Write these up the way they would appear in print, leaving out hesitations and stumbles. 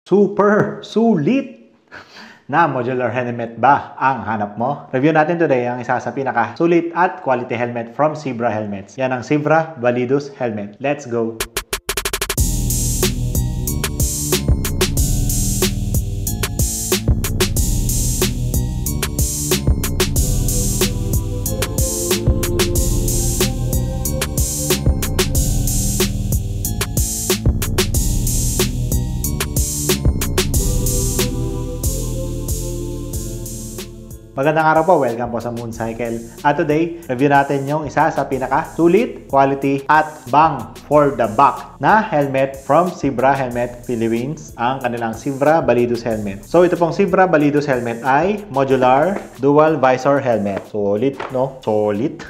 Super sulit na modular helmet ba ang hanap mo? Review natin today ang isa sa pinaka-sulit at quality helmet from Zebra Helmets. Yan ang Zebra Validus Helmet. Let's go! Magandang araw po, welcome po sa Mooncycle. At today, review natin yung isa sa pinaka-sulit, quality, at bang for the buck na helmet from Zebra Helmet Philippines, ang kanilang Zebra Validus Helmet. So ito pong Zebra Validus Helmet ay modular dual visor helmet. Solid, no? Solid.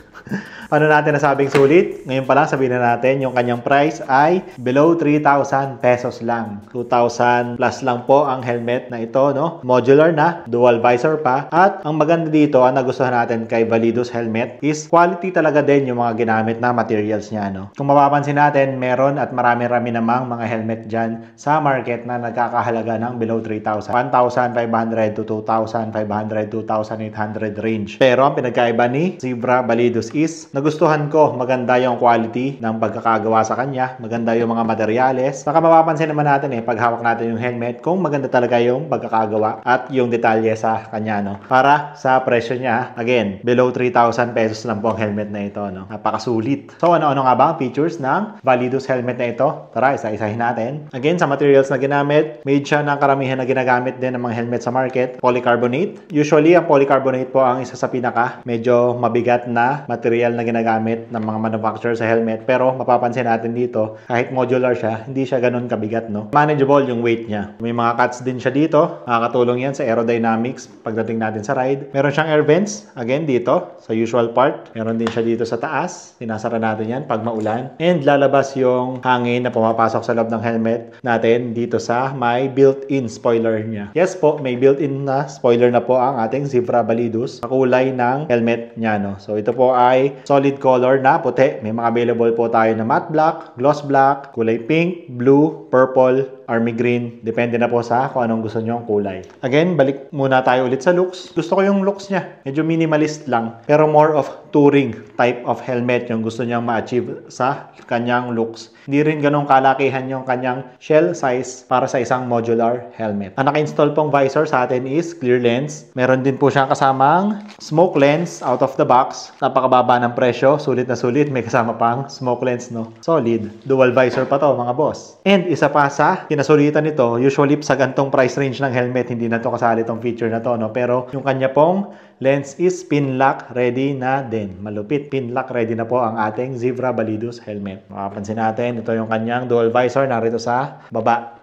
Ano natin nasabing sulit? Ngayon pa lang sabihin na natin yung kanyang price ay below 3,000 pesos lang. 2,000 plus lang po ang helmet na ito, no? Modular na, dual visor pa. At ang maganda dito, ang nagustuhan natin kay Validus Helmet is quality talaga din yung mga ginamit na materials niya, no? Kung mapapansin natin, meron at marami-rami namang mga helmet dyan sa market na nagkakahalaga ng below 3,000. 1,500 to 2,500, 2,800 range. Pero ang pinagkaiba ni Zebra Validus is nagustuhan ko, maganda yung quality ng pagkakagawa sa kanya, maganda yung mga materyales. Saka mapapansin naman natin pag hawak natin yung helmet, kung maganda talaga yung pagkakagawa at yung detalye sa kanya, no? Para sa presyo niya, again, below 3,000 pesos lang po ang helmet na ito, no? Napakasulit. So ano-ano nga ba ang features ng Validus helmet na ito? Tara, isa-isahin natin. Again, sa materials na ginamit, made siya ng karamihan na ginagamit din ng mga helmet sa market, polycarbonate. Usually, ang polycarbonate po ang isa sa pinaka medyo mabigat na material na ginagamit ng mga manufacturer sa helmet, pero mapapansin natin dito, kahit modular siya, hindi siya ganun kabigat, no? Manageable yung weight niya. May mga cuts din siya dito, nakakatulong yan sa aerodynamics pagdating natin sa ride. Meron siyang air vents, again dito, sa usual part. Meron din siya dito sa taas, sinasara natin yan pag maulan. And lalabas yung hangin na pumapasok sa loob ng helmet natin dito sa may built-in spoiler niya. Yes po, may built-in na spoiler na po ang ating Zebra Validus sa kulay ng helmet niya, no? So ito po ay solid color na puti. May mga available po tayo na matte black, gloss black, kulay pink, blue, purple, army green. Depende na po sa kung anong gusto nyo ang kulay. Again, balik muna tayo ulit sa looks. Gusto ko yung looks niya. Medyo minimalist lang. Pero more of touring type of helmet yung gusto niyang ma-achieve sa kanyang looks. Hindi rin ganong kalakihan yung kanyang shell size para sa isang modular helmet. Ang naka-install pong visor sa atin is clear lens. Meron din po siyang kasamang smoke lens out of the box. Napakababa ng presyo. Sulit na sulit. May kasama pang smoke lens, no? Solid. Dual visor pa to, mga boss. And isa pa sa kinasulitan nito, usually sa gantong price range ng helmet, hindi na to kasali tong feature na to, no? Pero yung kanya pong lens is pin lock ready na din. Malupit. Pin lock ready na po ang ating Zebra Validus helmet. Makapansin natin, ito yung kanyang dual visor narito sa baba.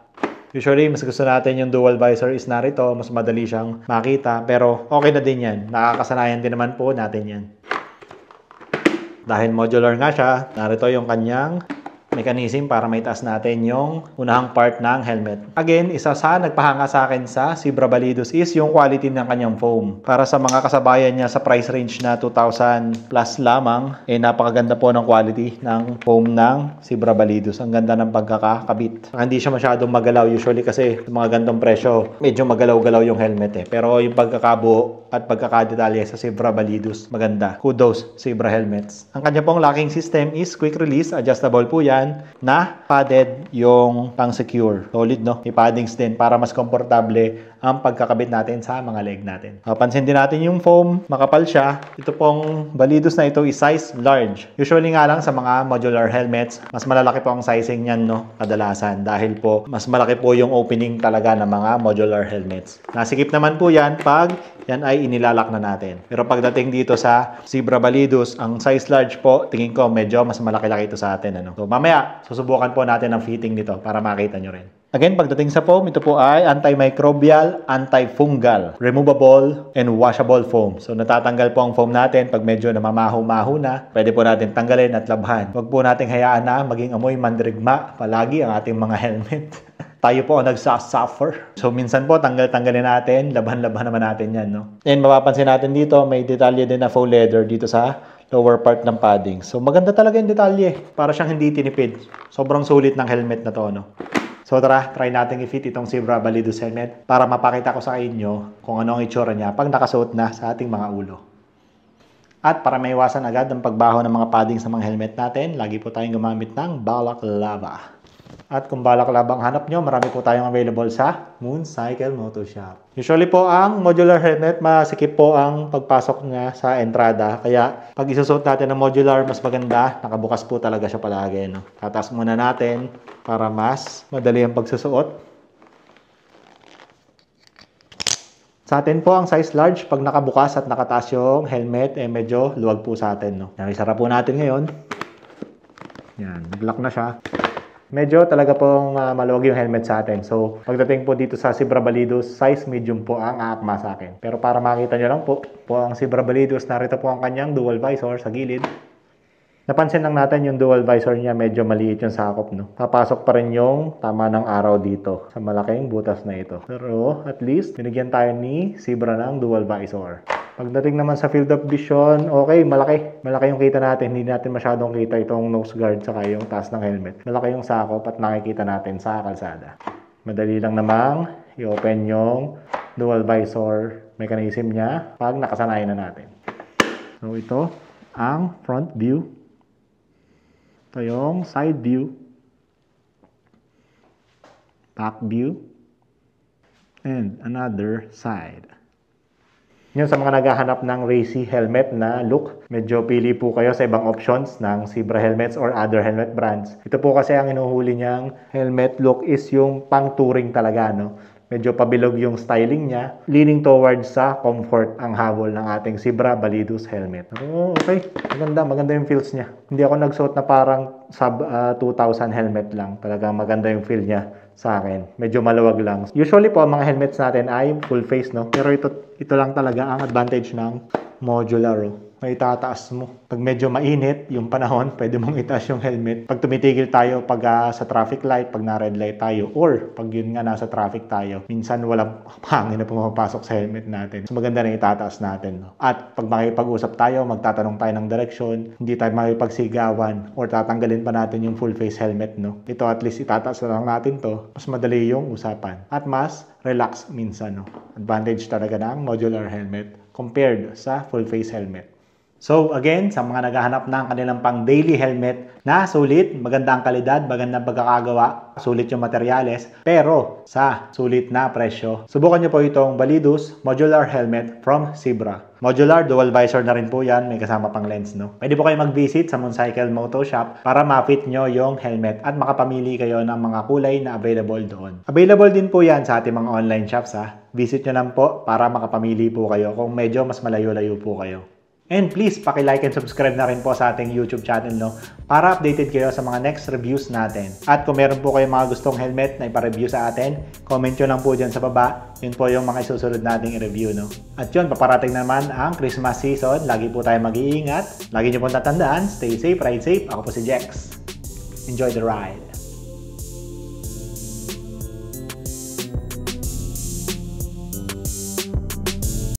Usually, mas gusto natin yung dual visor is narito. Mas madali siyang makita. Pero okay na din yan. Nakakasanayan din naman po natin yan. Dahil modular nga siya, narito yung kanyang mechanism para maitaas natin yung unahang part ng helmet. Again, isa sa nagpahanga sa akin sa Zebra Validus is yung quality ng kanyang foam. Para sa mga kasabayan niya sa price range na 2,000 plus lamang, napakaganda po ng quality ng foam ng Zebra Validus. Ang ganda ng pagkakakabit. Hindi siya masyadong magalaw usually kasi sa mga gandong presyo, medyo magalaw-galaw yung helmet Pero yung pagkakabuo at pagkakadetalye sa Zebra Validus, maganda. Kudos, Zebra Helmets. Ang kanya pong locking system is quick release, adjustable po yan, na padded yung pang-secure. Solid, no? May paddings din para mas komportable ang pagkakabit natin sa mga leg natin. Pansin din natin yung foam, makapal siya. Ito pong Validus na ito is size large. Usually nga lang sa mga modular helmets, mas malalaki po ang sizing niyan, no? Kadalasan. Dahil po, mas malaki po yung opening talaga ng mga modular helmets. Nasikip naman po yan pag yan ay inilalak na natin. Pero pagdating dito sa Zebra Validus, ang size large po, tingin ko medyo mas malaki-laki ito sa atin, ano? So mamaya, susubukan po natin ang fitting nito para makita nyo rin. Again, pagdating sa foam, ito po ay antimicrobial, antifungal, removable, and washable foam. So natatanggal po ang foam natin pag medyo namamaho-maho na. Pwede po natin tanggalin at labhan. Huwag po nating hayaan na maging amoy mandirigma palagi ang ating mga helmet. Tayo po ang nagsasuffer. So minsan po tanggal-tanggalin natin, labhan-labhan naman natin yan, no? And mapapansin natin dito, may detalye din na faux leather dito sa lower part ng padding. So maganda talaga yung detalye. Para siyang hindi tinipid. Sobrang sulit ng helmet na to, no? So tara, try natin i-fit itong Zebra Balidus helmet para mapakita ko sa inyo kung ano ang itsura niya pag nakasuot na sa ating mga ulo. At para maiwasan agad ang pagbaho ng mga padding sa mga helmet natin, lagi po tayong gumamit ng balaclava. At kung balaclava ang hanap nyo, marami po tayong available sa Mooncycle Moto Shop. Usually po ang modular helmet, masikip po ang pagpasok niya sa entrada. Kaya pag isusuot natin ng modular, mas maganda. Nakabukas po talaga siya palagi. No? Tataas muna natin para mas madali ang pagsusuot. Sa atin po, ang size large, pag nakabukas at nakataas yung helmet, medyo luwag po sa atin. No? Isara po natin ngayon. Yan, nag-lock na siya. Medyo talaga pong maluwag yung helmet sa atin. So, pagdating po dito sa Zebra Balidus, size medium po ang aakma sa akin. Pero para makita nyo lang po ang Zebra Balidus, narito po ang kanyang dual visor sa gilid. Napansin lang natin yung dual visor niya, medyo maliit yung sakop, no? Papasok pa rin yung tama ng araw dito sa malaking butas na ito. Pero at least, binigyan tayo ni Zebra ng dual visor. Pagdating naman sa field of vision, okay, malaki. Malaki yung kita natin. Hindi natin masyadong kita itong nose guard saka yung taas ng helmet. Malaki yung sakop at nakikita natin sa kalsada. Madali lang namang i-open yung dual visor mechanism niya pag nakasanayan na natin. So ito ang front view. Ito yung side view. Back view. And another side. Yun sa mga naghahanap ng racy helmet na look, medyo pili po kayo sa ibang options ng Zebra helmets or other helmet brands. Ito po kasi ang inuhuli niyang helmet look is yung pang touring talaga, no? Medyo pabilog yung styling niya, leaning towards sa comfort ang habol ng ating Zebra Balidus helmet. Oh, okay, maganda yung feels niya. Hindi ako nagsuot na parang sub 2,000 helmet lang. Talagang maganda yung feel niya sa akin. Medyo maluwag lang. Usually po, ang mga helmets natin ay full face, no? Pero ito lang talaga ang advantage ng modular, oh. May tataas mo. Pag medyo mainit yung panahon, pwede mong itaas yung helmet. Pag tumitigil tayo pag sa traffic light, pag na-red light tayo, or pag yun nga nasa traffic tayo, minsan walang hangin na pumapasok sa helmet natin. So maganda na itataas natin, no? At pag makipag-usap tayo, magtatanong tayo ng direksyon, hindi tayo makipagsigawan or tatanggalin pa natin yung full face helmet, no? Ito at least itataas na lang natin to. Mas madali yung usapan. At mas relax minsan, no? Advantage talaga ng modular helmet compared sa full face helmet. So again, sa mga naghahanap ng kanilang pang daily helmet na sulit, maganda ang kalidad, magandang pagkakagawa, sulit yung materyales, pero sa sulit na presyo, subukan nyo po itong Balidus Modular Helmet from Zebra. Modular, dual visor na rin po yan, may kasama pang lens, no? Pwede po kayo mag-visit sa Mooncycle Moto Shop para ma-fit nyo yung helmet at makapamili kayo ng mga kulay na available doon. Available din po yan sa ating mga online shops, ha? Visit nyo lang po para makapamili po kayo kung medyo mas malayo-layo po kayo. And please, paki-like and subscribe na rin po sa ating YouTube channel, no? Para updated kayo sa mga next reviews natin. At kung meron po kayong mga gustong helmet na ipa-review sa atin, comment nyo lang po dyan sa baba. Yun po yung mga isusunod nating i-review, no? At yun, paparating naman ang Christmas season. Lagi po tayo mag-iingat. Lagi nyo po tatandaan, stay safe, ride safe. Ako po si Jex. Enjoy the ride.